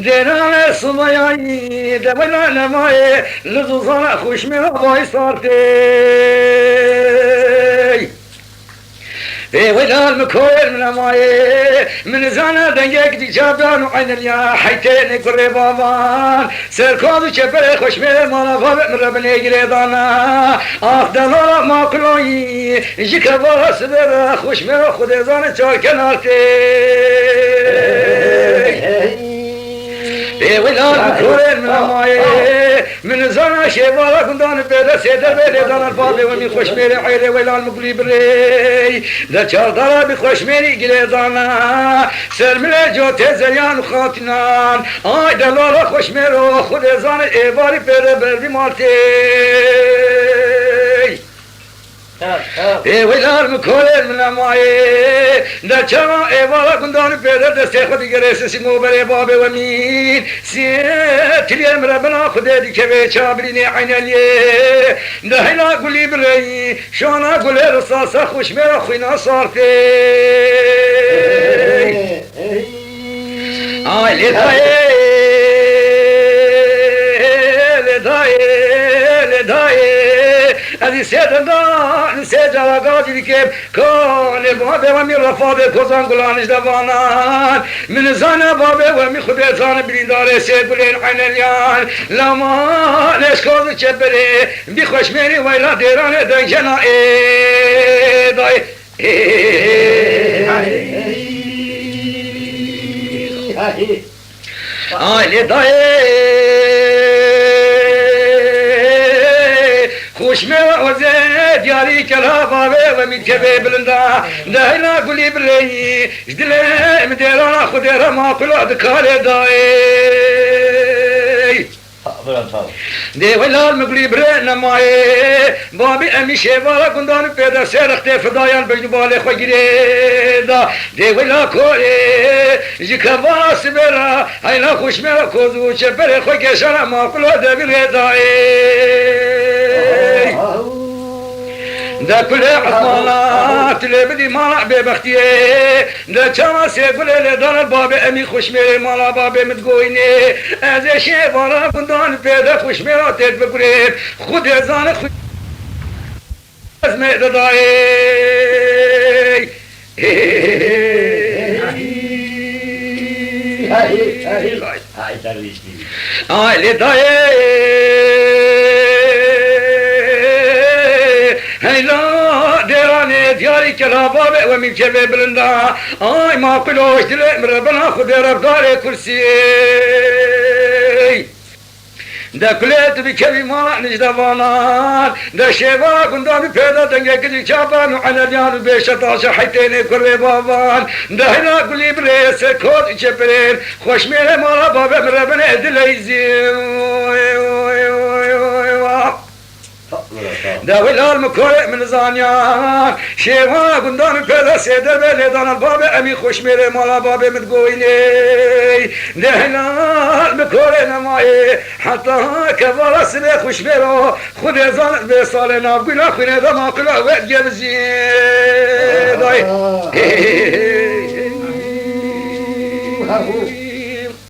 دران صبایایی دبلا نمای لزوزان خوش می وای سارتی ويلال مكوير من ماي من زانا دنجك دي جابان وعين اليا حيتين كري بابان سركوز شبر خوش مير مالا فاب من ربني قريدانا دلورا ما كلوي جيك بارا سبر خوش مير خود زانا چاكناتي ويلال مكوير من ماي من زانا شبارا كندان بيدا سيدر بيدا دانا الفاضي ومي خوش مير عيري ويلال مقلي بري ده چهردارا بی خوشمری گریدانا سرمله جو تزیان خاطنان آی دلارا خوشمرو خود ازان ایواری پر بردی مالتی ویلار مکولر من امایه در چما ایوارا کندان پیدا دسته خودی گریس سیمو بره بابه و مین تلیر مربنا خودی دی که به چابرینی عینالیه ده هیلا گلی برئی شانا گلی رساسا خوش میرا خوینا صارفی آی لیدایه هذه سيدنا سيجا قاضي كيف كان بابا ومي رفاض كوزان قلانش دفانان من زانا بابا ومي خد زان بريدار سيقولين عينيان لما ليش كوز تشبري بخش ميري ويلا ديران دنجنا داي هاي داي خوش میرا وزه دیاری کلا بابه و میتکبه بلنده دهینا گلی بری جدله مدیرانا خود رما کلا دکاله دایی ده ولال مقلی بره نمایه بابی امی شیوارا گندان پیدا سرخته فدایان بجنباله خو گیره ده ولا کوله جکوا سبرا اینا خوش میرا کوزو چه بره خو کشانا ما کلا دبیره دایی ده كل عثمانات اللي بدي ما ببختيه ده كما سيقول لي دار الباب امي خوش ميري مالا بابي متقويني هذا شيء ورا كندان بيدا خوش ميرا تتبقريب خود ازان خوش ازمي داي هاي لداي هيلا ديراني دياري كلا بابا ومن كبه بلندا آي ما قلوش دلي مربنا خود رفدار كرسي ده كليت بكبي ما نجدبانان ده شيبا قندامي پیدا دنگه كدي چابان وعلى ديان بيشتاش حيتين كربي بابان ده هنا قلي بريس كود چپرين خوش ميره مالا بابا مربنا دليزي ده ولال مكوي من زانيان شيما قندان پیدا سيدر بلدان الباب امي خوش ميري مالا باب متقويني ده هلال مكوي نمائي حتى كبارا سنة خوش ميرو خود ازان بسالنا بقنا خوينه ده ما قلا وقت جبزي داي